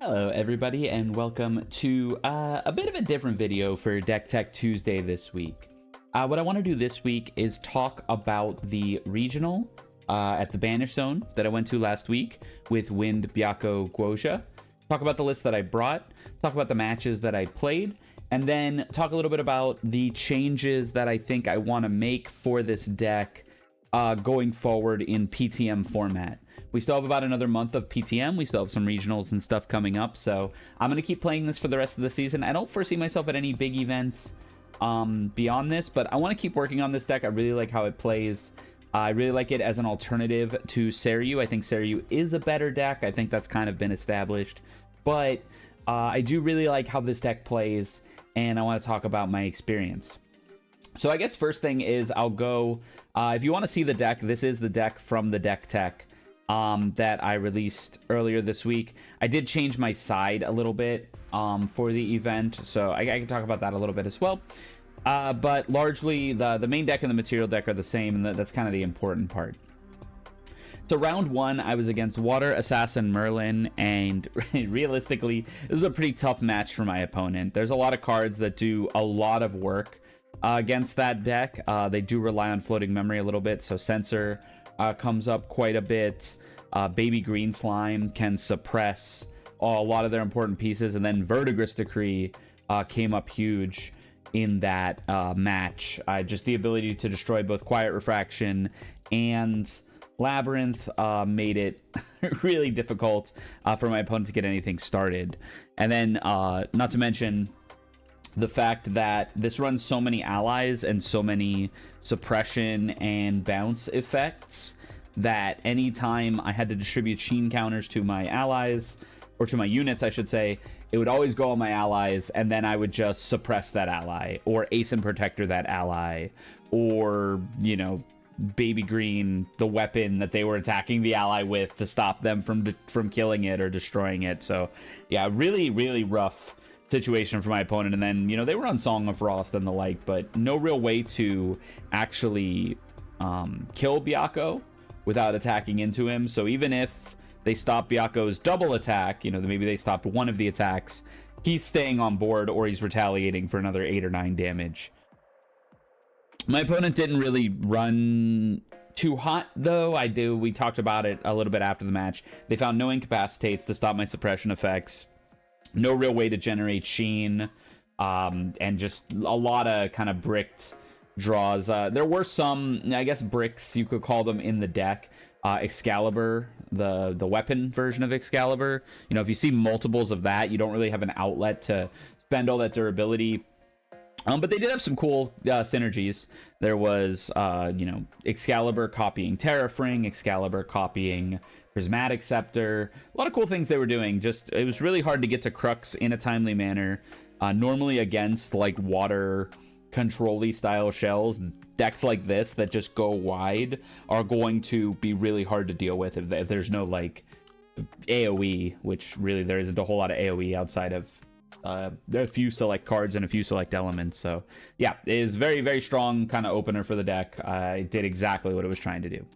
Hello everybody and welcome to a bit of a different video for Deck Tech Tuesday this week. What I want to do this week is talk about the regional at the Banish Zone that I went to last week with Wind Byakko Guo Jia. Talk about the list that I brought, talk about the matches that I played, and then talk a little bit about the changes that I think I want to make for this deck going forward in PTM format. We still have about another month of PTM. We still have some regionals and stuff coming up, so I'm going to keep playing this for the rest of the season. I don't foresee myself at any big events beyond this, but I want to keep working on this deck. I really like how it plays. I really like it as an alternative to Seiryu. I think Seiryu is a better deck. I think that's kind of been established, but I do really like how this deck plays, and I want to talk about my experience. So I guess first thing is I'll go, if you want to see the deck, this is the deck from the Deck Tech that I released earlier this week. I did change my side a little bit for the event, so I can talk about that a little bit as well. But largely, the main deck and the material deck are the same, and that's kind of the important part. So round one, I was against Water Assassin Merlin, and realistically, this was a pretty tough match for my opponent. There's a lot of cards that do a lot of work against that deck. They do rely on floating memory a little bit, so Censor comes up quite a bit. Baby Green Slime can suppress a lot of their important pieces, and then Verdigris Decree came up huge in that match. Just the ability to destroy both Quiet Refraction and Labyrinth made it really difficult for my opponent to get anything started. And then, not to mention the fact that this runs so many allies and so many suppression and bounce effects that anytime I had to distribute Sheen counters to my allies, or to my units, I should say, it would always go on my allies, and then I would just suppress that ally, or Ace and Protector that ally, or, you know, Baby Green, the weapon that they were attacking the ally with to stop them from killing it or destroying it. So, yeah, really, really rough situation for my opponent. And then, you know, they were on Song of Frost and the like, but no real way to actually kill Byakko without attacking into him. So even if they stop Byakko's double attack, you know, maybe they stopped one of the attacks, he's staying on board or he's retaliating for another 8 or 9 damage. My opponent didn't really run too hot, though. We talked about it a little bit after the match. They found no incapacitates to stop my suppression effects. No real way to generate Sheen, and just a lot of kind of bricked draws. There were some, I guess, bricks, you could call them, in the deck. Excalibur, the weapon version of Excalibur. You know, if you see multiples of that, you don't really have an outlet to spend all that durability. But they did have some cool synergies. There was, you know, Excalibur copying Terrafring, Excalibur copying Prismatic Scepter. A lot of cool things they were doing. Just, it was really hard to get to Crux in a timely manner. Normally against, like, water control-y style shells, decks like this that just go wide are going to be really hard to deal with if there's no, like, AoE, which really there isn't a whole lot of AoE outside of there are a few select cards and a few select elements. So yeah, it is very, very strong kind of opener for the deck. I did exactly what it was trying to do.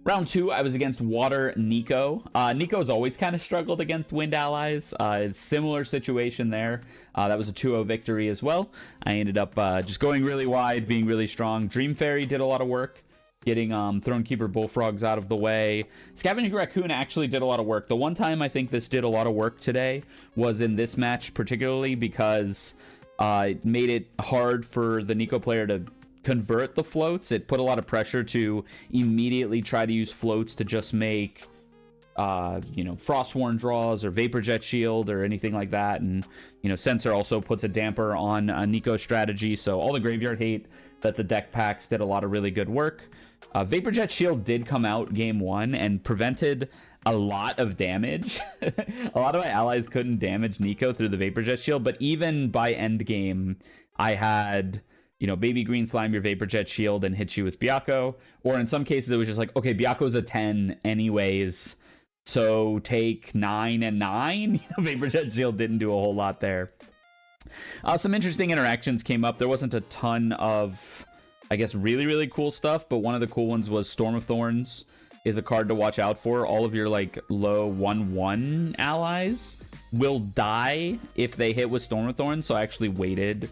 Round two, I was against Water Nico. Nico's always kind of struggled against Wind allies. Similar situation there. That was a 2-0 victory as well. I ended up just going really wide, being really strong. Dream Fairy did a lot of work, getting Thronekeeper Bullfrogs out of the way. Scavenging Raccoon actually did a lot of work. The one time I think this did a lot of work today was in this match, particularly because it made it hard for the Nico player to convert the floats. It put a lot of pressure to immediately try to use floats to just make you know, Frostworn draws or Vapor Jet Shield or anything like that. And, you know, Censor also puts a damper on Nico's strategy. So all the graveyard hate that the deck packs did a lot of really good work. Vapor Jet Shield did come out game one and prevented a lot of damage. A lot of my allies couldn't damage Nico through the Vapor Jet Shield, but even by end game, I had, you know, Baby Green Slime your Vapor Jet Shield and hit you with Byakko. Or in some cases, it was just like, okay, Byakko's a 10 anyways, so take 9 and 9. You know, Vapor Jet Shield didn't do a whole lot there. Some interesting interactions came up. There wasn't a ton of, I guess, really, really cool stuff, but one of the cool ones was Storm of Thorns is a card to watch out for. All of your like low 1/1 allies will die if they hit with Storm of Thorns, so I actually waited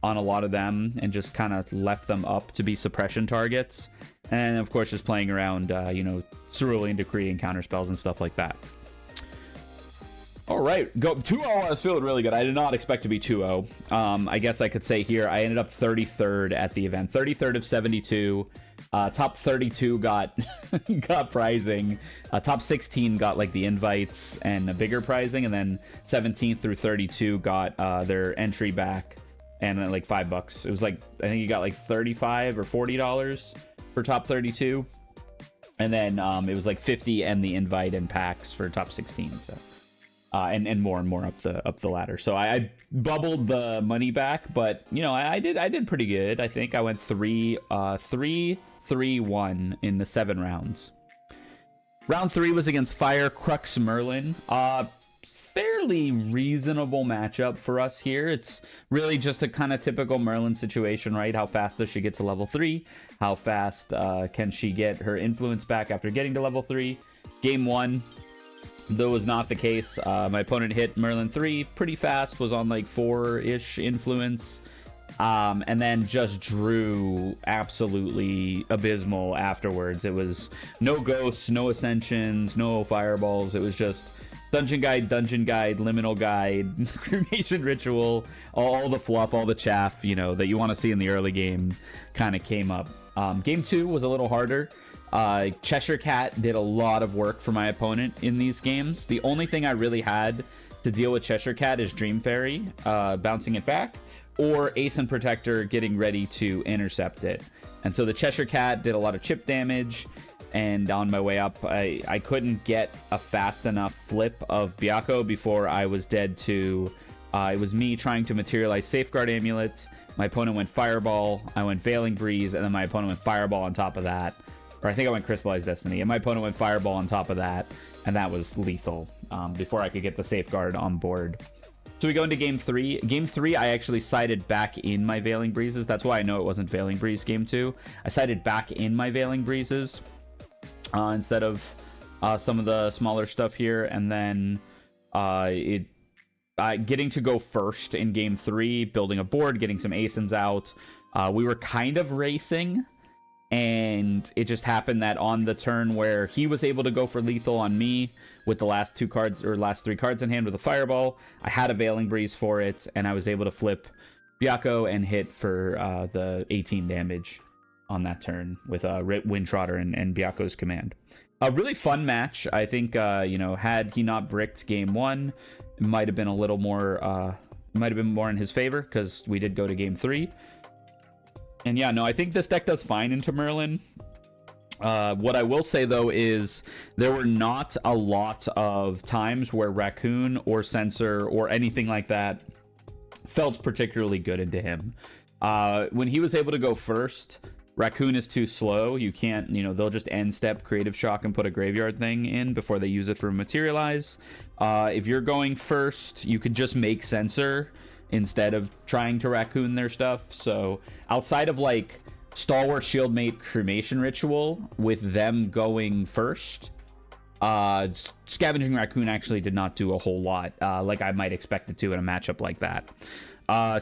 on a lot of them and just kind of left them up to be suppression targets. And of course, just playing around, Cerulean Decree and counter spells and stuff like that. All right, go 2-0. I was feeling really good. I did not expect to be 2-0. I guess I could say here I ended up 33rd at the event, 33rd of 72. Top 32 got got prizing. Top 16 got like the invites and a bigger prizing, and then 17th through 32 got their entry back and like $5. It was like, I think you got like $35 or $40 for top 32, and then it was like 50 and the invite and packs for top 16. So. And more up the ladder. So I bubbled the money back, but I did pretty good. I think I went 3-3-1 in the 7 rounds. Round 3 was against Fire Crux Merlin. Fairly reasonable matchup for us here. It's really just a kind of typical Merlin situation, right? How fast does she get to level 3? How fast can she get her influence back after getting to level 3? Game 1. Though was not the case. My opponent hit Merlin 3 pretty fast, was on like 4-ish influence, and then just drew absolutely abysmal afterwards. It was no ghosts, no ascensions, no fireballs. It was just dungeon guide, liminal guide, cremation ritual, all the fluff, all the chaff, that you want to see in the early game kind of came up. Game 2 was a little harder. Cheshire Cat did a lot of work for my opponent in these games. The only thing I really had to deal with Cheshire Cat is Dream Fairy, bouncing it back, or Ace and Protector getting ready to intercept it. And so the Cheshire Cat did a lot of chip damage, and on my way up, I couldn't get a fast enough flip of Byakko before I was dead to... it was me trying to materialize Safeguard Amulet. My opponent went Fireball, I went Veiling Breeze, and then my opponent went Fireball on top of that. Or I think I went Crystallized Destiny, and my opponent went Fireball on top of that, and that was lethal before I could get the Safeguard on board. So we go into Game 3. Game 3, I actually sided back in my Veiling Breezes. That's why I know it wasn't Veiling Breeze Game 2. I sided back in my Veiling Breezes instead of some of the smaller stuff here, and then getting to go first in Game 3, building a board, getting some Asins out. We were kind of racing, and it just happened that on the turn where he was able to go for lethal on me with the last 3 cards in hand with a Fireball, I had a Veiling Breeze for it, and I was able to flip Byakko and hit for the 18 damage on that turn with Wind Trotter and Byakko's command. A really fun match. I think, had he not bricked Game 1, it might have been a little more, in his favor, because we did go to Game 3. And yeah, no, I think this deck does fine into Merlin. What I will say, though, is there were not a lot of times where Raccoon or Censor or anything like that felt particularly good into him. When he was able to go first, Raccoon is too slow. You can't, they'll just end step Creative Shock and put a graveyard thing in before they use it for Materialize. If you're going first, you could just make Censor instead of trying to Raccoon their stuff. So outside of like Stalwart Shieldmate Cremation Ritual with them going first, Scavenging Raccoon actually did not do a whole lot like I might expect it to in a matchup like that.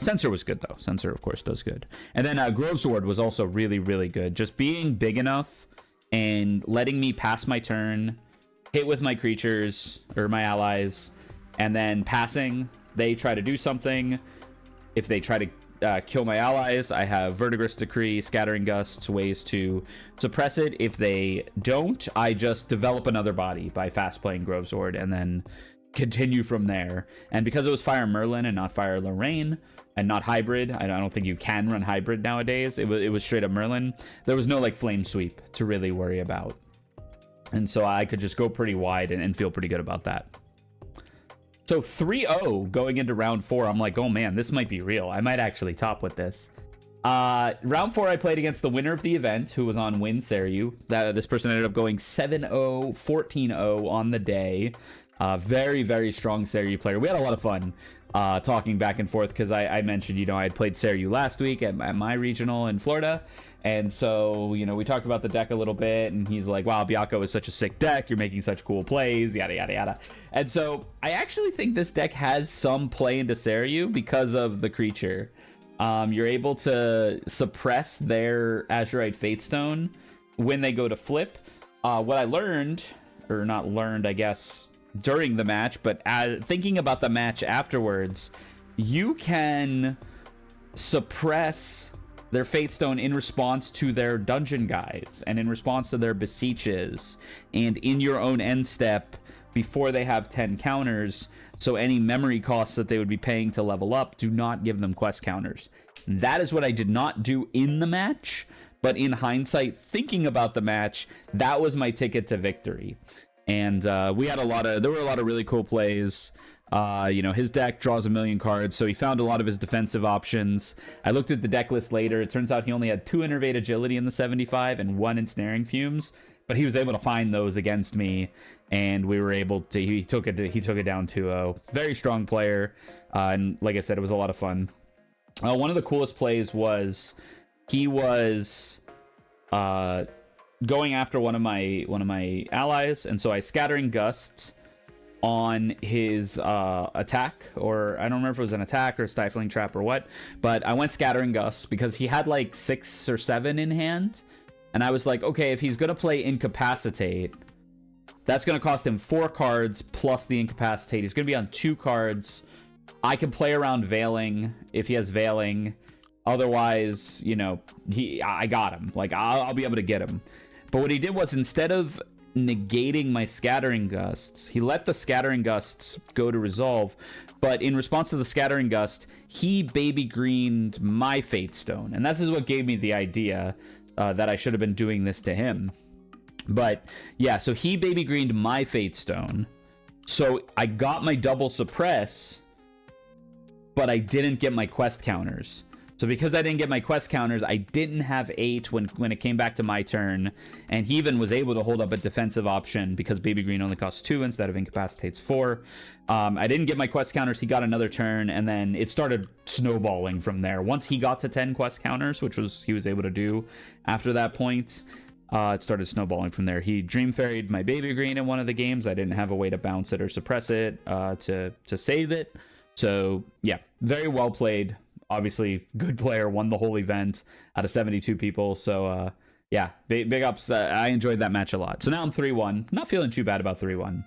Censor was good, though. Censor, of course, does good. And then Grovesword was also really, really good. Just being big enough and letting me pass my turn, hit with my creatures or my allies, and then passing. They try to do something. If they try to kill my allies, I have Verdigris Decree, Scattering Gusts, ways to suppress it. If they don't, I just develop another body by fast playing Grovesword and then continue from there. And because it was Fire Merlin and not Fire Lorraine and not hybrid, I don't think you can run hybrid nowadays. It was straight up Merlin. There was no like flame sweep to really worry about, and so I could just go pretty wide and feel pretty good about that. So 3-0 going into round 4, I'm like, oh man, this might be real. I might actually top with this. Round 4, I played against the winner of the event, who was on Wind Byakko. This person ended up going 7-0, 14-0 on the day. Very, very strong Seiryu player. We had a lot of fun talking back and forth because I mentioned, you know, I had played Seiryu last week at my regional in Florida. And so, you know, we talked about the deck a little bit, and he's like, wow, Byakko is such a sick deck. You're making such cool plays, yada, yada, yada. And so I actually think this deck has some play into Seiryu because of the creature. You're able to suppress their Azurite Fatestone when they go to flip. What I learned, or not learned, I guess, during the match, but thinking about the match afterwards, you can suppress their Fatestone in response to their dungeon guides and in response to their beseeches and in your own end step before they have 10 counters. So any memory costs that they would be paying to level up do not give them quest counters. That is what I did not do in the match, but in hindsight, thinking about the match, that was my ticket to victory. And there were a lot of really cool plays. You know, his deck draws 1,000,000 cards, so he found a lot of his defensive options. I looked at the deck list later. It turns out he only had 2 Innervate Agility in the 75 and 1 Ensnaring Fumes, but he was able to find those against me, and we were able to. He took it down 2-0. Very strong player, and like I said, it was a lot of fun. One of the coolest plays was he was going after one of my allies, and so I Scattering Gust on his attack, or I don't remember if it was an attack or Stifling Trap or what, but I went Scattering Gust because he had like 6 or 7 in hand, and I was like, okay, if he's gonna play Incapacitate, that's gonna cost him 4 cards plus the Incapacitate. He's gonna be on 2 cards. I can play around Veiling if he has Veiling. Otherwise, you know, I got him. Like, I'll be able to get him. But what he did was, instead of negating my Scattering Gusts, he let the Scattering Gusts go to resolve, but in response to the Scattering Gust, he baby greened my Fatestone, and this is what gave me the idea that I should have been doing this to him. But yeah, so he baby greened my Fatestone, so I got my double suppress, but I didn't get my quest counters. So because I didn't get my quest counters, I didn't have 8 when it came back to my turn, and he even was able to hold up a defensive option because Baby Green only costs 2 instead of Incapacitates 4. I didn't get my quest counters, he got another turn, and then it started snowballing from there. Once he got to 10 quest counters, which he was able to do after that point, it started snowballing from there. He Dream Fairy'd my Baby Green in one of the games. I didn't have a way to bounce it or suppress it to save it. So yeah, very well played. Obviously, good player, won the whole event out of 72 people. So, yeah, big ups. I enjoyed that match a lot. So now I'm 3-1. Not feeling too bad about 3-1.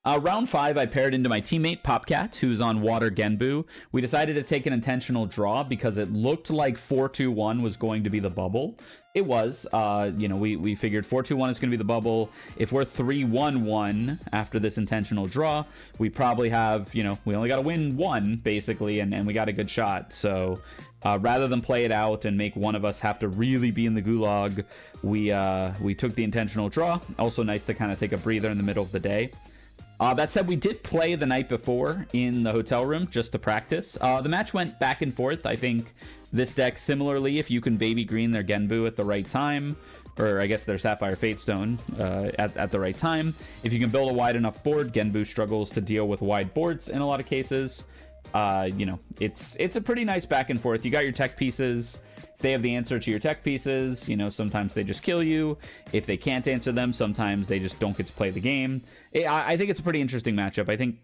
Round 5, I paired into my teammate, Popcat, who's on Water Genbu. We decided to take an intentional draw because it looked like 4-2-1 was going to be the bubble. It was. You know, we figured 4-2-1 is going to be the bubble. If we're 3-1-1 after this intentional draw, we probably have, you know, we only got to win 1, basically, and we got a good shot. So rather than play it out and make one of us have to really be in the gulag, we took the intentional draw. Also nice to kind of take a breather in the middle of the day. That said, we did play the night before in the hotel room just to practice. The match went back and forth. I think this deck, similarly, if you can baby green their Genbu at the right time, or I guess their Sapphire Fatestone at the right time, if you can build a wide enough board, Genbu struggles to deal with wide boards in a lot of cases. You know, it's a pretty nice back and forth. You got your tech pieces. If they have the answer to your tech pieces, you know, sometimes they just kill you. If they can't answer them, sometimes they just don't get to play the game. I think it's a pretty interesting matchup. I think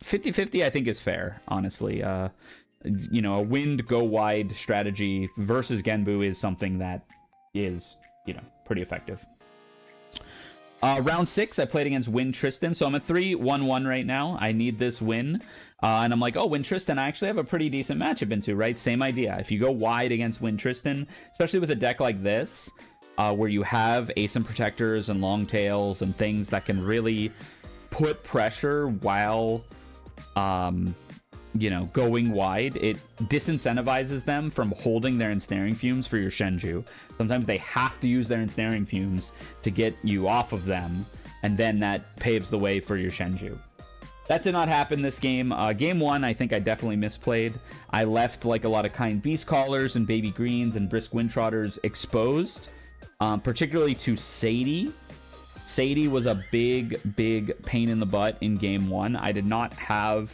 50-50 I think is fair, honestly. You know, a Wind Go Wide strategy versus Genbu is something that is, you know, pretty effective. Round 6, I played against Wind Tristan, so I'm at 3-1-1 right now. I need this win. And I'm like, oh, Wind Tristan, I actually have a pretty decent matchup into, right? Same idea. If you go wide against Wind Tristan, especially with a deck like this, where you have ASIM Protectors and Long Tails and things that can really put pressure while, you know, going wide, it disincentivizes them from holding their Ensnaring Fumes for your Shenju. Sometimes they have to use their Ensnaring Fumes to get you off of them, and then that paves the way for your Shenju. That did not happen this game. Game 1, I think I definitely misplayed. I left like a lot of Kind Beast Callers and Baby Greens and Brisk Windtrotters exposed, particularly to Sadie. Sadie was a big pain in the butt in game 1. I did not have,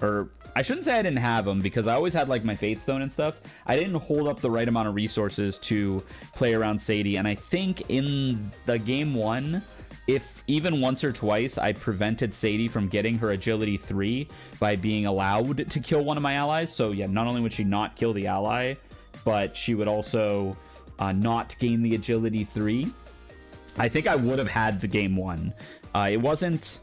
or I shouldn't say I didn't have them, because I always had like my Fate Stone and stuff. I didn't hold up the right amount of resources to play around Sadie, and I think in the game 1, if even once or twice I prevented Sadie from getting her agility 3 by being allowed to kill one of my allies. So yeah, not only would she not kill the ally, but she would also not gain the agility 3. I think I would have had the game 1. It wasn't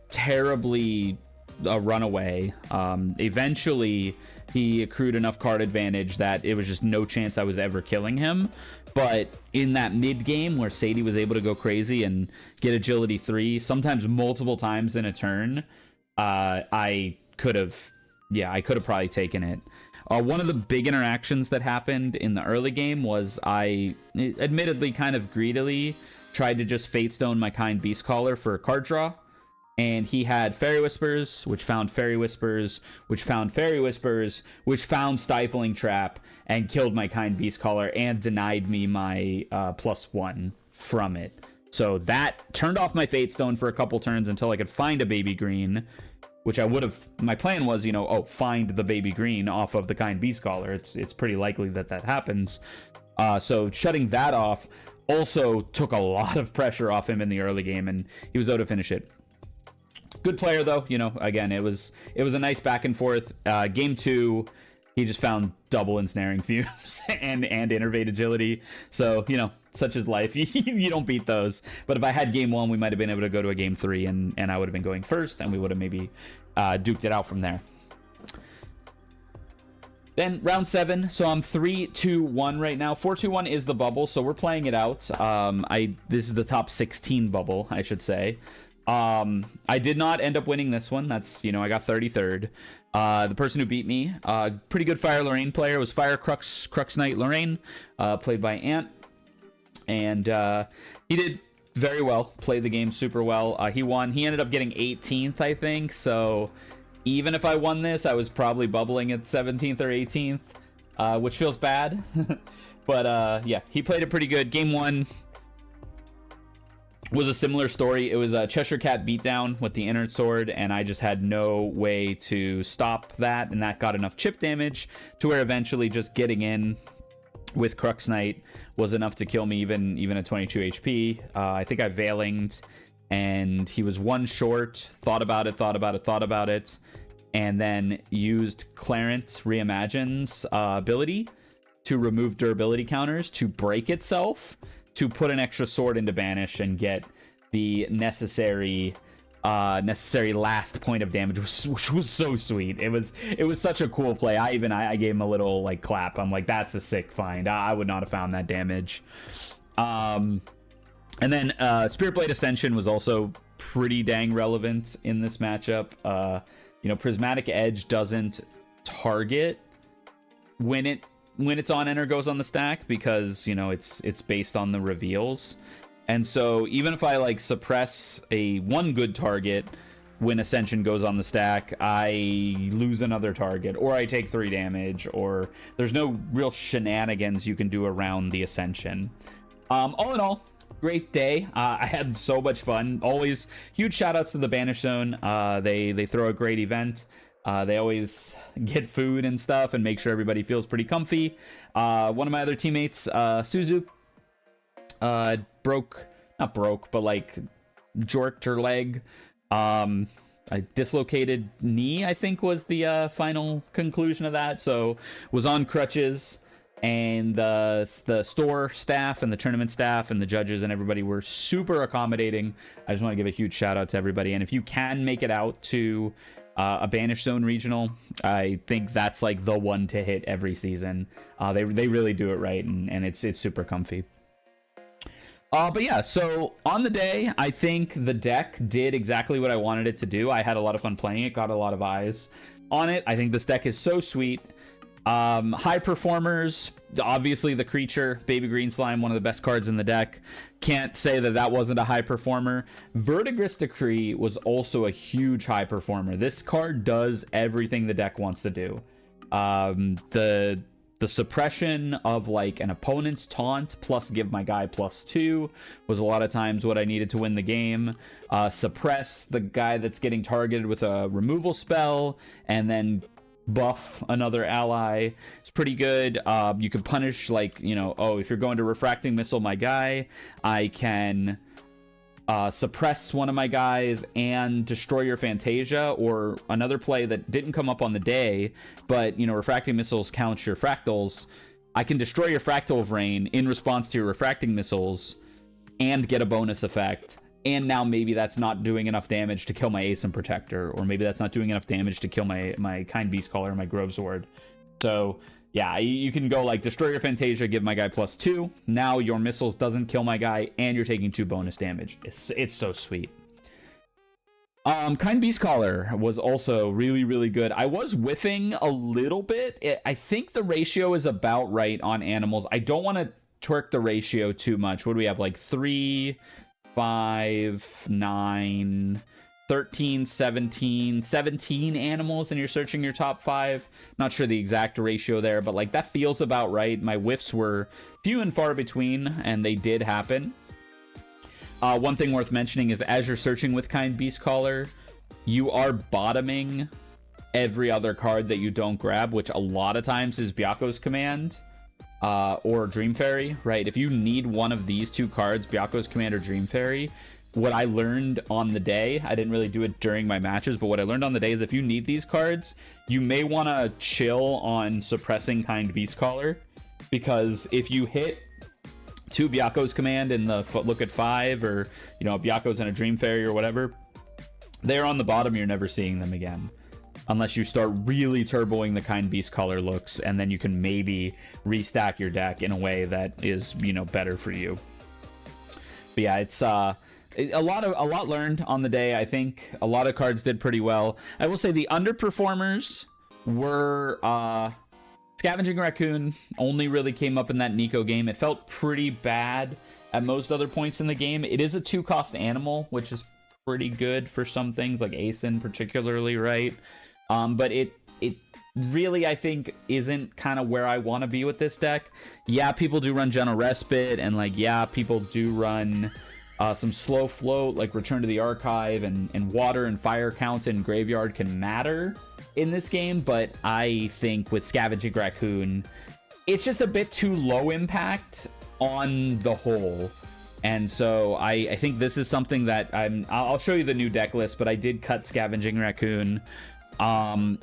terribly a runaway. Eventually he accrued enough card advantage that it was just no chance I was ever killing him. But in that mid game where Sadie was able to go crazy and get agility 3, sometimes multiple times in a turn, I could have probably taken it. One of the big interactions that happened in the early game was I, admittedly kind of greedily, tried to just Fate Stone my Kind Beastcaller for a card draw. And he had Fairy Whispers, which found Fairy Whispers, which found Fairy Whispers, which found Stifling Trap, and killed my Kind Beastcaller and denied me my +1 from it. So that turned off my Fate Stone for a couple turns until I could find a Baby Green, which I would have, my plan was, find the Baby Green off of the Kind Beastcaller. It's pretty likely that happens. So shutting that off also took a lot of pressure off him in the early game, and he was able to finish it. Good player though, again, it was a nice back and forth. Game 2, he just found double ensnaring fumes and innervate agility. So, such is life. You don't beat those. But if I had game 1, we might have been able to go to a game 3 and I would have been going first, and we would have maybe duked it out from there. Then round 7, so I'm 3-2-1 right now. 4-2-1 is the bubble, so we're playing it out. This is the top 16 bubble, I should say. I did not end up winning this one. That's, I got 33rd. The person who beat me, pretty good Fire Lorraine player, was Fire Crux Knight Lorraine, played by Ant. And he did very well, played the game super well. He won. He ended up getting 18th, I think. So even if I won this, I was probably bubbling at 17th or 18th, which feels bad. But yeah, he played it pretty good. Game 1 was a similar story. It was a Cheshire Cat beatdown with the Inner Sword, and I just had no way to stop that, and that got enough chip damage to where eventually just getting in with Crux Knight was enough to kill me even at 22 HP. I think I Veilinged, and he was one short, thought about it, and then used Clarent Reimagine's ability to remove durability counters to break itself, to put an extra sword into banish and get the necessary last point of damage, which was so sweet. It was such a cool play. I gave him a little like clap. I'm like, that's a sick find. I would not have found that damage. And then Spirit Blade Ascension was also pretty dang relevant in this matchup. Prismatic Edge doesn't target when it's on enter goes on the stack, because it's based on the reveals. And so even if I like suppress one good target when Ascension goes on the stack, I lose another target, or I take 3 damage, or there's no real shenanigans you can do around the Ascension. All in all, great day. I had so much fun. Always huge shout outs to the Banish Zone. They throw a great event. They always get food and stuff and make sure everybody feels pretty comfy. One of my other teammates, Suzu, jorked her leg. A dislocated knee, I think, was the final conclusion of that. So was on crutches, and the store staff and the tournament staff and the judges and everybody were super accommodating. I just want to give a huge shout out to everybody. And if you can make it out to a Banish Zone regional, I think that's like the one to hit every season. They really do it right, and it's super comfy. But yeah, so on the day, I think the deck did exactly what I wanted it to do. I had a lot of fun playing it, got a lot of eyes on it. I think this deck is so sweet. High performers, obviously the creature, Baby Green Slime, one of the best cards in the deck. Can't say that wasn't a high performer. Verdigris Decree was also a huge high performer. This card does everything the deck wants to do. The The suppression of like an opponent's taunt plus give my guy +2 was a lot of times what I needed to win the game. Suppress the guy that's getting targeted with a removal spell and then buff another ally. It's pretty good. You can punish, like, you know, oh, if you're going to refracting missile my guy, I can suppress one of my guys and destroy your Fantasia. Or another play that didn't come up on the day, but, you know, refracting missiles counts your fractals. I can destroy your Fractal of Rain in response to your refracting missiles and get a bonus effect. And now maybe that's not doing enough damage to kill my ASIM Protector, or maybe that's not doing enough damage to kill my Kind Beast Caller, my Grove Sword. So yeah, you can go like destroy your Fantasia, give my guy +2. Now your missiles doesn't kill my guy, and you're taking 2 bonus damage. It's so sweet. Kind Beast Caller was also really, really good. I was whiffing a little bit. I think the ratio is about right on animals. I don't want to twerk the ratio too much. What do we have? Like 3, 5, 9, 13, 17 animals, and you're searching your top 5. Not sure the exact ratio there, but like that feels about right. My whiffs were few and far between, and they did happen. One thing worth mentioning is as you're searching with Kind Beast Caller, you are bottoming every other card that you don't grab, which a lot of times is Byakko's Command or Dream Fairy, right? If you need one of these 2 cards, Byakko's Command or Dream Fairy, what I learned on the day, I didn't really do it during my matches, but what I learned on the day is if you need these cards, you may want to chill on suppressing Kind Beast Caller, because if you hit 2 Byakko's Command in the look at 5, or, you know, Byakko's and a Dream Fairy or whatever, they're on the bottom, you're never seeing them again. Unless you start really turboing the Kind Beast Caller looks, and then you can maybe restack your deck in a way that is, you know, better for you. But yeah, it's a lot learned on the day. I think a lot of cards did pretty well. I will say the underperformers were Scavenging Raccoon. Only really came up in that Nico game. It felt pretty bad at most other points in the game. It is a 2-cost animal, which is pretty good for some things, like Asin particularly, right? But it really, I think, isn't kind of where I want to be with this deck. Yeah, people do run Gentle Respite, and like, yeah, people do run some slow float, like Return to the Archive, and water and fire counts in Graveyard can matter in this game, but I think with Scavenging Raccoon, it's just a bit too low impact on the whole. And so I think this is something that I'll show you the new deck list, but I did cut Scavenging Raccoon.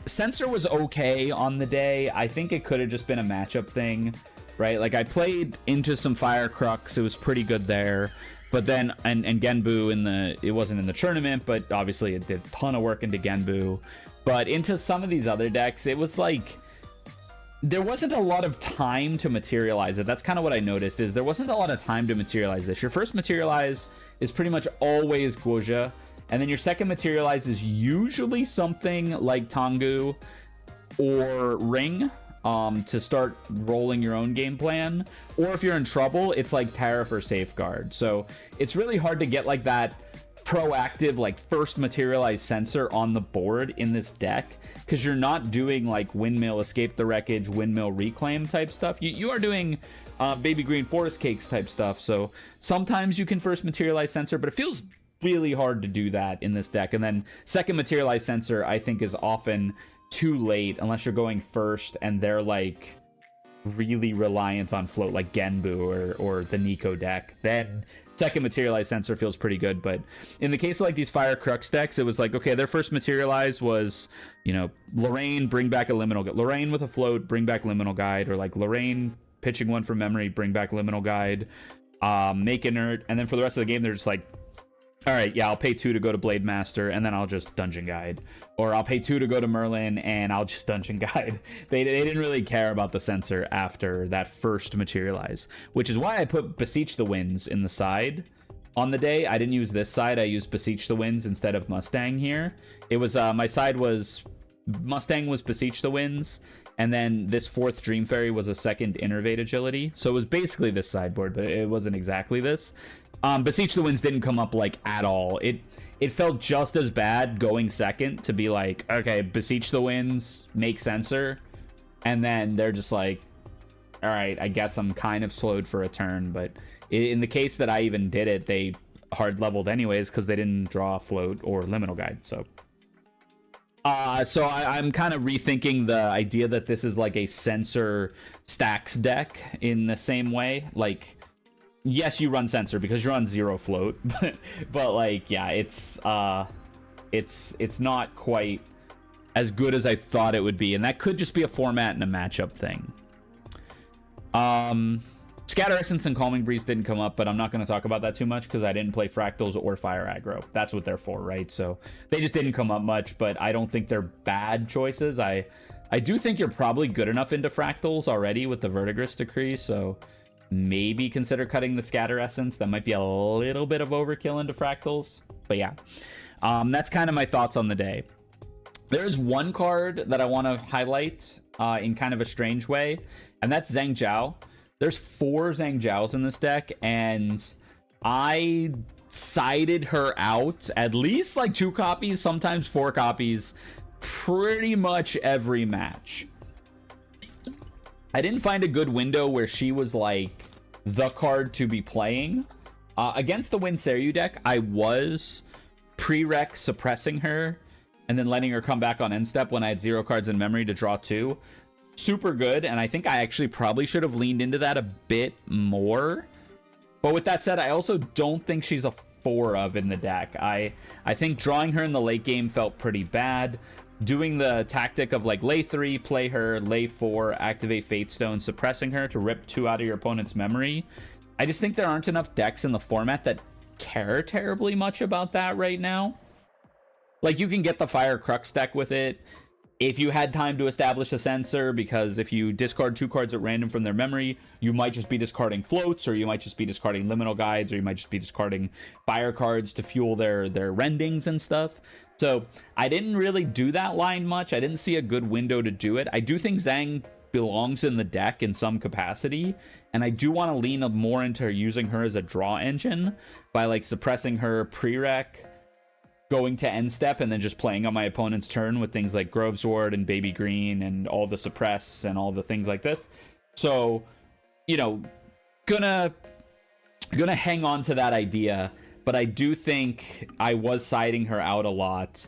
Sensor was okay on the day. I think it could have just been a matchup thing, right? Like I played into some Fire Crux, it was pretty good there. But then, and Genbu it wasn't in the tournament, but obviously it did a ton of work into Genbu. But into some of these other decks, it was like, there wasn't a lot of time to materialize it. That's kind of what I noticed, is there wasn't a lot of time to materialize this. Your first materialize is pretty much always Guo Jia, and then your second materialize is usually something like Tengu or Ring, to start rolling your own game plan. Or if you're in trouble, it's like Tariff or Safeguard. So it's really hard to get like that proactive, like first materialized sensor on the board in this deck, because you're not doing like Windmill, Escape the Wreckage, Windmill, Reclaim type stuff. You are doing Baby Green Forest Cakes type stuff. So sometimes you can first materialize sensor, but it feels really hard to do that in this deck. And then second materialized sensor, I think, is often too late unless you're going first and they're like really reliant on float, like Genbu or the Nico deck. Then second materialize sensor feels pretty good. But in the case of like these Fire Crux decks, it was like, okay, their first materialize was, you know, Lorraine, bring back a liminal, Lorraine with a float, bring back liminal guide, or like Lorraine pitching one from memory, bring back liminal guide, make inert, and then for the rest of the game they're just like, all right, yeah, I'll pay 2 to go to Blade Master, and then I'll just Dungeon Guide. Or I'll pay 2 to go to Merlin, and I'll just Dungeon Guide. They didn't really care about the sensor after that first materialize, which is why I put Beseech the Winds in the side on the day. I didn't use this side. I used Beseech the Winds instead of Mustang here. It was, my side was, Mustang was Beseech the Winds, and then this fourth Dream Fairy was a second Innervate Agility. So it was basically this sideboard, but it wasn't exactly this. Beseech the Winds didn't come up like at all. It felt just as bad going second to be like, okay, Beseech the Winds, make sensor, and then they're just like, all right, I guess I'm kind of slowed for a turn. But in the case that I even did it, they hard leveled anyways because they didn't draw float or liminal guide. So I'm kind of rethinking the idea that this is like a sensor stacks deck in the same way. Like, yes, you run sensor because you're on 0 float, but like, yeah, it's not quite as good as I thought it would be, and that could just be a format and a matchup thing. Scatter Essence and Calming Breeze didn't come up, but I'm not going to talk about that too much because I didn't play Fractals or Fire Aggro. That's what they're for, right? So they just didn't come up much, but I don't think they're bad choices. I do think you're probably good enough into Fractals already with the Verdigris Decree, so maybe consider cutting the Scatter Essence. That might be a little bit of overkill into Fractals, but yeah. That's kind of my thoughts on the day. There's one card that I want to highlight in kind of a strange way, and that's Zhang Jiao. There's 4 Zhang Jiaos in this deck, and I sided her out at least like 2 copies, sometimes 4 copies, pretty much every match. I didn't find a good window where she was like the card to be playing. Against the Rysair deck, I was pre-rec suppressing her and then letting her come back on end step when I had 0 cards in memory to draw 2. Super good, and I think I actually probably should have leaned into that a bit more. But with that said, I also don't think she's a 4 of in the deck. I think drawing her in the late game felt pretty bad. Doing the tactic of like lay 3, play her, lay 4, activate Fate Stone, suppressing her to rip 2 out of your opponent's memory. I just think there aren't enough decks in the format that care terribly much about that right now. Like, you can get the Fire Crux deck with it if you had time to establish a sensor, because if you discard 2 cards at random from their memory, you might just be discarding floats, or you might just be discarding liminal guides, or you might just be discarding fire cards to fuel their rendings and stuff. So I didn't really do that line much. I didn't see a good window to do it. I do think Zhang belongs in the deck in some capacity, and I do want to lean more into using her as a draw engine by like suppressing her pre-rec, going to end step, and then just playing on my opponent's turn with things like Grove's Ward and Baby Green and all the suppress and all the things like this. So, you know, gonna hang on to that idea, but I do think I was siding her out a lot,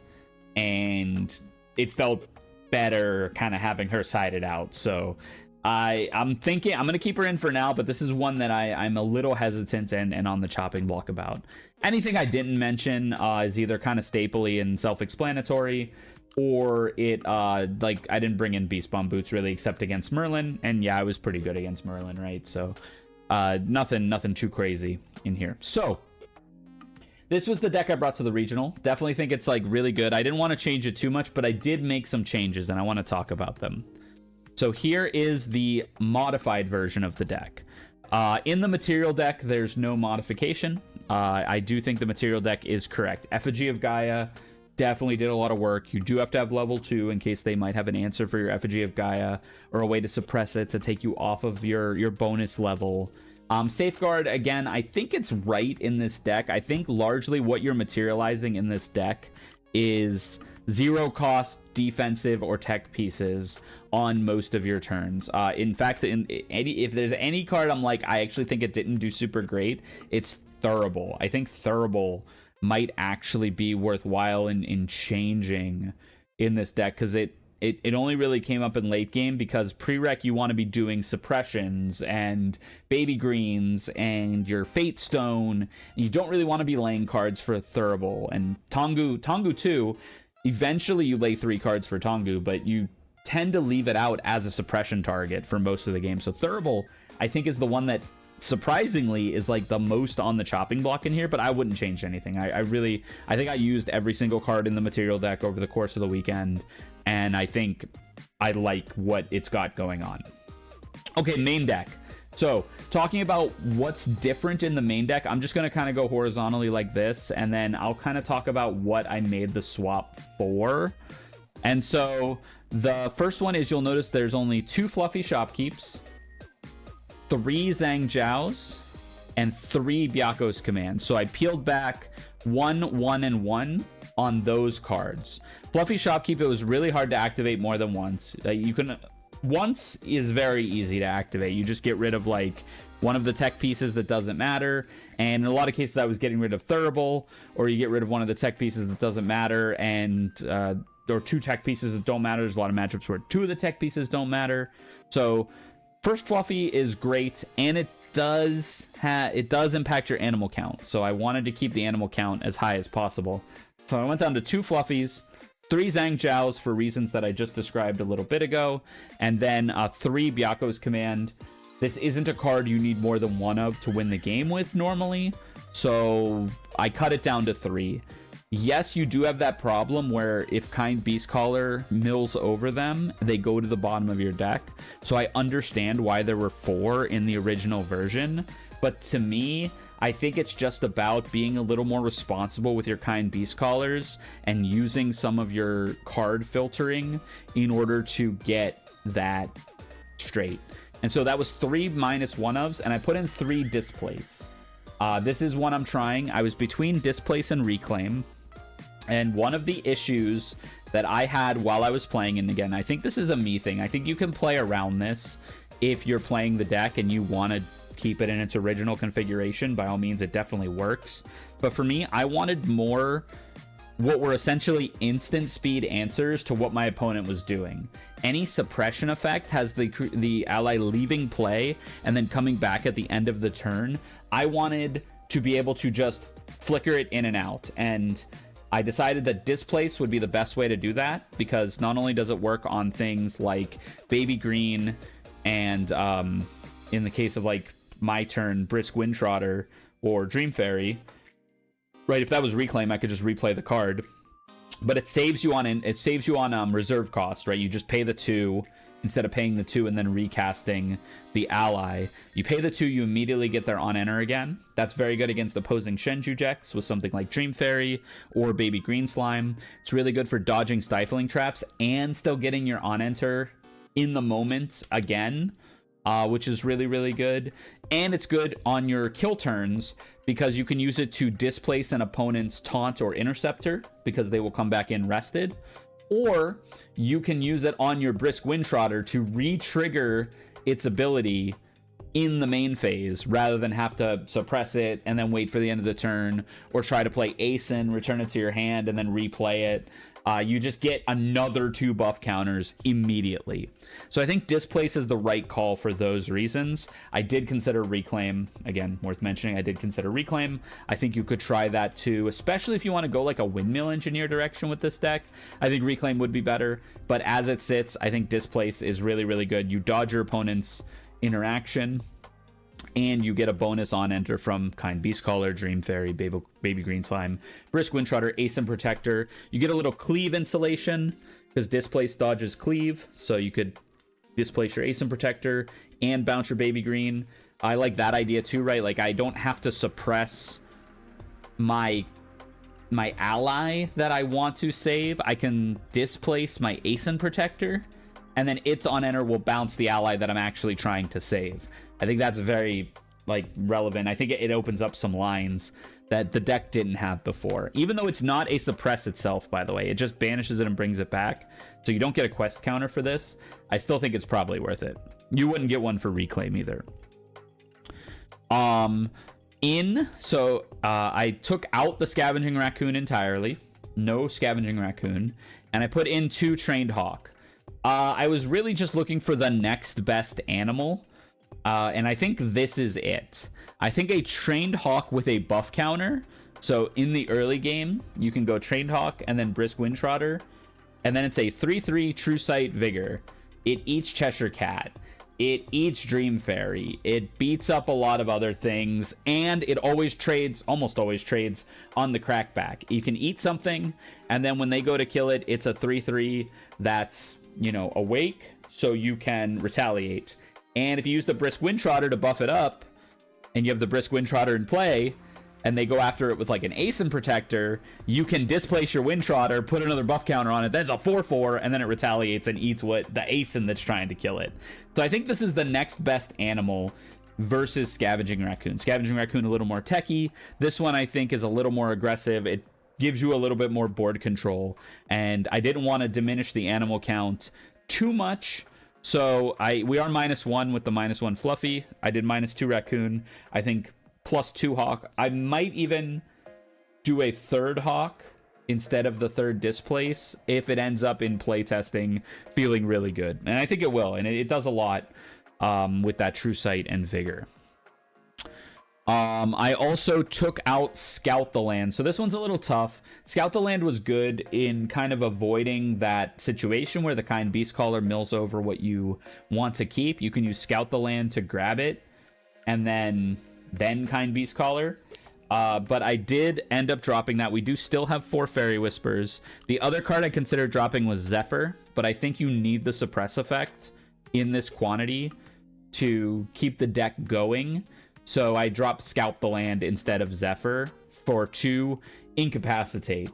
and it felt better kind of having her sided out. So I'm thinking I'm gonna keep her in for now, but this is one that I'm a little hesitant and on the chopping block about. Anything I didn't mention is either kind of stapley and self-explanatory, or it like I didn't bring in Beast Bomb Boots really except against Merlin, and yeah, I was pretty good against Merlin, right? So nothing too crazy in here. So this was the deck I brought to the regional. Definitely think it's like really good. I didn't want to change it too much, but I did make some changes, and I want to talk about them. So here is the modified version of the deck. In the material deck, there's no modification. I do think the material deck is correct. Effigy of Gaia definitely did a lot of work. You do have to have level 2 in case they might have an answer for your Effigy of Gaia, or a way to suppress it to take you off of your bonus level. Safeguard, again, I think it's right in this deck. I think largely what you're materializing in this deck is 0 cost defensive or tech pieces on most of your turns. In fact, if there's any card I'm like, I actually think it didn't do super great, it's Thurible. I think Thurible might actually be worthwhile in changing in this deck, because it only really came up in late game, because pre-rec you want to be doing suppressions and baby greens and your Fate Stone. You don't really want to be laying cards for Thurible. And Tongu too, eventually you lay 3 cards for Tongu, but you tend to leave it out as a suppression target for most of the game. So Thurible, I think, is the one that surprisingly is like the most on the chopping block in here, but I wouldn't change anything. I think I used every single card in the material deck over the course of the weekend, and I think I like what it's got going on. Okay, main deck. So talking about what's different in the main deck, I'm just going to kind of go horizontally like this, and then I'll kind of talk about what I made the swap for. And so the first one is, you'll notice there's only 2 fluffy shopkeeps, 3 Zhang Jiaos, and 3 Byakko's commands. So I peeled back 1, 1, and 1 on those cards. Fluffy Shopkeep, it was really hard to activate more than once. You can once is very easy to activate. You just get rid of like one of the tech pieces that doesn't matter, and in a lot of cases I was getting rid of Thurible, or you get rid of one of the tech pieces that doesn't matter, and or two tech pieces that don't matter. There's a lot of matchups where two of the tech pieces don't matter. So first Fluffy is great, and it does impact your animal count. So I wanted to keep the animal count as high as possible. So I went down to 2 Fluffies, 3 Zhangjiaos for reasons that I just described a little bit ago, and then 3 Byakko's Command. This isn't a card you need more than 1 of to win the game with normally, so I cut it down to 3. Yes, you do have that problem where if Kind Beastcaller mills over them, they go to the bottom of your deck. So I understand why there were 4 in the original version, but to me, I think it's just about being a little more responsible with your Kind Beastcallers and using some of your card filtering in order to get that straight. And so that was 3 -1-ofs, and I put in 3 Displace. This is one I'm trying. I was between Displace and Reclaim. And one of the issues that I had while I was playing, and again, I think this is a me thing. I think you can play around this if you're playing the deck and you want to keep it in its original configuration. By all means, it definitely works. But for me, I wanted more what were essentially instant speed answers to what my opponent was doing. Any suppression effect has the ally leaving play and then coming back at the end of the turn. I wanted to be able to just flicker it in and out, and I decided that Displace would be the best way to do that, because not only does it work on things like Baby Green and in the case of like my turn, Brisk Windtrotter or Dream Fairy, right? If that was Reclaim, I could just replay the card. But it saves you on reserve cost, right? You just pay the 2 instead of paying the 2 and then recasting the ally. You pay the 2, you immediately get their on enter again. That's very good against opposing Shenju decks with something like Dream Fairy or Baby Green Slime. It's really good for dodging Stifling Traps and still getting your on enter in the moment again, which is really, really good. And it's good on your kill turns because you can use it to displace an opponent's taunt or interceptor because they will come back in rested. Or you can use it on your Brisk Windtrotter to re-trigger its ability in the main phase rather than have to suppress it and then wait for the end of the turn, or try to play Asen, return it to your hand, and then replay it. You just get another 2 buff counters immediately. So I think Displace is the right call for those reasons. I did consider Reclaim. Again, worth mentioning, I did consider Reclaim. I think you could try that too, especially if you want to go like a Windmill Engineer direction with this deck. I think Reclaim would be better, but as it sits, I think Displace is really, really good. You dodge your opponent's interaction, and you get a bonus on enter from Kind Beastcaller, Dream Fairy, Baby Green Slime, Brisk Windtrotter, Asen Protector. You get a little cleave insulation because Displace dodges cleave, so you could displace your Asen Protector and bounce your Baby Green. I like that idea too, right? Like, I don't have to suppress my ally that I want to save. I can displace my Asen Protector, and then its on enter will bounce the ally that I'm actually trying to save. I think that's very relevant. I think it opens up some lines that the deck didn't have before. Even though it's not a suppress itself, by the way, it just banishes it and brings it back. So you don't get a quest counter for this. I still think it's probably worth it. You wouldn't get one for Reclaim either. I took out the Scavenging Raccoon entirely. No Scavenging Raccoon. And I put in 2 Trained Hawk. I was really just looking for the next best animal. And I think this is it. I think a Trained Hawk with a buff counter. So in the early game, you can go Trained Hawk and then Brisk Windtrotter. And then it's a 3/3 True Sight Vigor. It eats Cheshire Cat. It eats Dream Fairy. It beats up a lot of other things. And it almost always trades on the Crackback. You can eat something, and then when they go to kill it, it's a 3/3 that's, awake, so you can retaliate. And if you use the Brisk Windtrotter to buff it up, and you have the Brisk Windtrotter in play, and they go after it with like an Asen Protector, you can displace your Windtrotter, put another buff counter on it, then it's a 4/4, and then it retaliates and eats what the Asen that's trying to kill it. So I think this is the next best animal versus Scavenging Raccoon. Scavenging Raccoon a little more techy. This one I think is a little more aggressive. It gives you a little bit more board control, and I didn't want to diminish the animal count too much So we are -1 with the -1 Fluffy. I did -2 Raccoon. I think +2 Hawk. I might even do a third Hawk instead of the third Displace if it ends up in playtesting feeling really good. And I think it will. And it does a lot with that True Sight and Vigor. I also took out Scout the Land. So this one's a little tough. Scout the Land was good in kind of avoiding that situation where the Kind Beastcaller mills over what you want to keep. You can use Scout the Land to grab it and then Kind Beastcaller. But I did end up dropping that. We do still have 4 Fairy Whispers. The other card I considered dropping was Zephyr, but I think you need the suppress effect in this quantity to keep the deck going. So I dropped Scout the Land instead of Zephyr for 2 Incapacitate.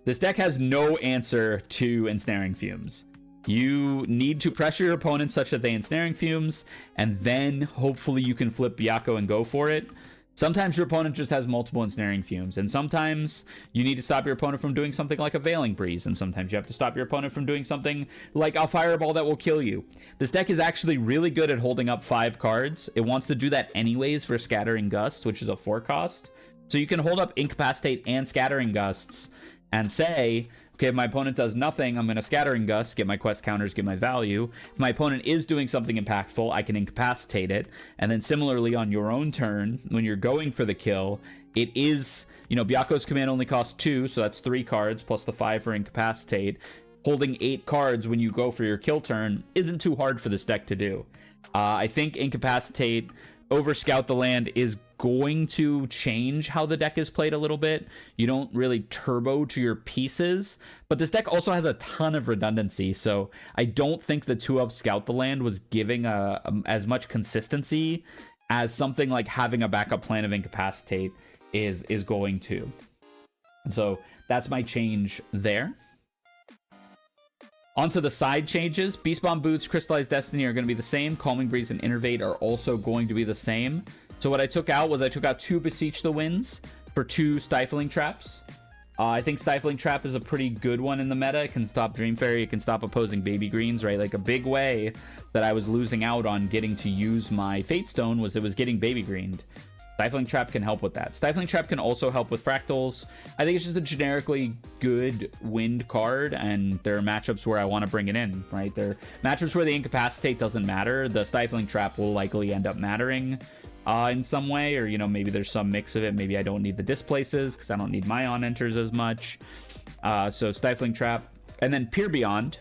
This deck has no answer to Ensnaring Fumes. You need to pressure your opponent such that they Ensnaring Fumes, and then hopefully you can flip Byakko and go for it. Sometimes your opponent just has multiple Ensnaring Fumes, and sometimes you need to stop your opponent from doing something like a Veiling Breeze, and sometimes you have to stop your opponent from doing something like a Fireball that will kill you. This deck is actually really good at holding up 5 cards. It wants to do that anyways for Scattering Gusts, which is a 4 cost. So you can hold up Incapacitate and Scattering Gusts and say, okay, if my opponent does nothing, I'm going to Scattering Gust, get my quest counters, get my value. If my opponent is doing something impactful, I can Incapacitate it. And then similarly on your own turn, when you're going for the kill, it is, Byakko's command only costs 2, so that's 3 cards, plus the 5 for Incapacitate. Holding 8 cards when you go for your kill turn isn't too hard for this deck to do. I think Incapacitate over Scout the Land is going to change how the deck is played a little bit. You don't really turbo to your pieces, but this deck also has a ton of redundancy, so I don't think the 2 of Scout the Land was giving as much consistency as something like having a backup plan of Incapacitate is going to. So that's my change there. Onto the side changes. Beast Bomb Boots, Crystallized Destiny are going to be the same. Calming Breeze and Innervate are also going to be the same. So what I took out was 2 Beseech the Winds for 2 Stifling Traps. I think Stifling Trap is a pretty good one in the meta. It can stop Dream Fairy. It can stop opposing Baby Greens, right? Like a big way that I was losing out on getting to use my Fate Stone was it was getting Baby Greened. Stifling Trap can help with that. Stifling Trap can also help with Fractals. I think it's just a generically good wind card, and there are matchups where I want to bring it in, right? There are matchups where the Incapacitate doesn't matter. The Stifling Trap will likely end up mattering in some way, or, maybe there's some mix of it. Maybe I don't need the Displaces because I don't need my on-enters as much. So Stifling Trap. And then Peer Beyond.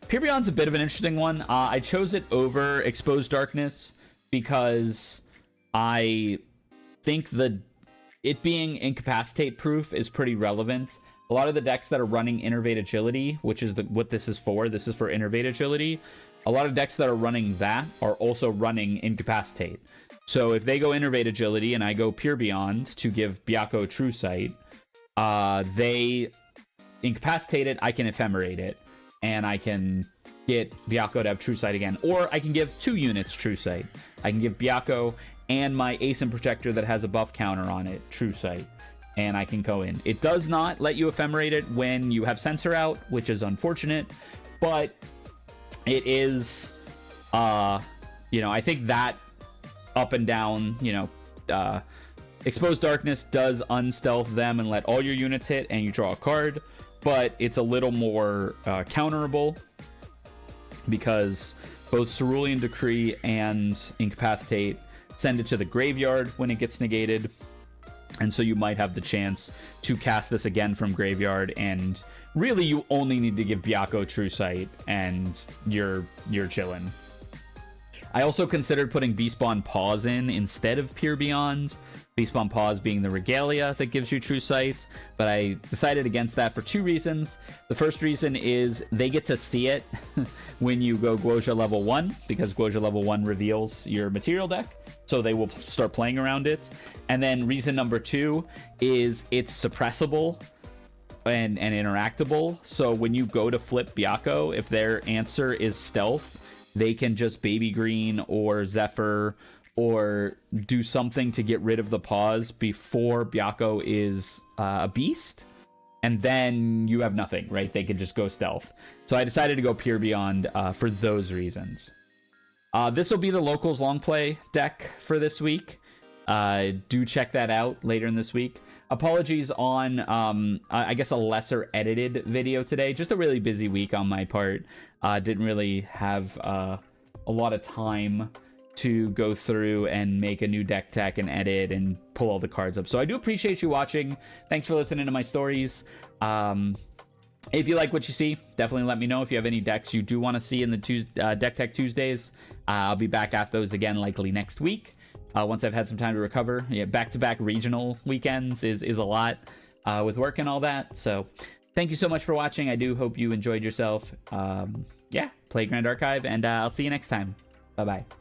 Peer Beyond's a bit of an interesting one. I chose it over Exposed Darkness because I think it being Incapacitate proof is pretty relevant. A lot of the decks that are running Innervate Agility, which is what this is for Innervate Agility. A lot of decks that are running that are also running Incapacitate. So if they go Innervate Agility and I go Peer Beyond to give Byakko True Sight, they Incapacitate it, I can Ephemerate it, and I can get Byakko to have True Sight again. Or I can give 2 units True Sight. I can give Byakko and my Ace and Protector that has a buff counter on it True Sight, and I can go in. It does not let you Ephemerate it when you have Censor out, which is unfortunate, but it is, I think that up and down, Exposed Darkness does unstealth them and let all your units hit and you draw a card, but it's a little more counterable because both Cerulean Decree and Incapacitate send it to the graveyard when it gets negated, and so you might have the chance to cast this again from graveyard, and really you only need to give Byakko True Sight and you're chillin'. I also considered putting Beastbond Pause in instead of Peer Beyond. Beastbond Pause being the Regalia that gives you True Sight, but I decided against that for 2 reasons. The first reason is they get to see it when you go Guo Jia level 1, because Guo Jia level 1 reveals your material deck, so they will start playing around it. And then reason number 2 is it's suppressible and interactable, so when you go to flip Byakko, if their answer is Stealth, they can just Baby Green or Zephyr or do something to get rid of the pause before Byakko is a beast. and then you have nothing, right? They could just go stealth. So I decided to go Pure Beyond for those reasons. This will be the locals long play deck for this week. Do check that out later in this week. Apologies on, I guess, a lesser edited video today. Just a really busy week on my part. Didn't really have a lot of time to go through and make a new deck tech and edit and pull all the cards up. So I do appreciate you watching. Thanks for listening to my stories. If you like what you see, definitely let me know. If you have any decks you do want to see in the Deck Tech Tuesdays, I'll be back at those again likely next week. Once I've had some time to recover. Yeah, back-to-back regional weekends is a lot with work and all that. So thank you so much for watching. I do hope you enjoyed yourself. Yeah, play Grand Archive, and I'll see you next time. Bye-bye.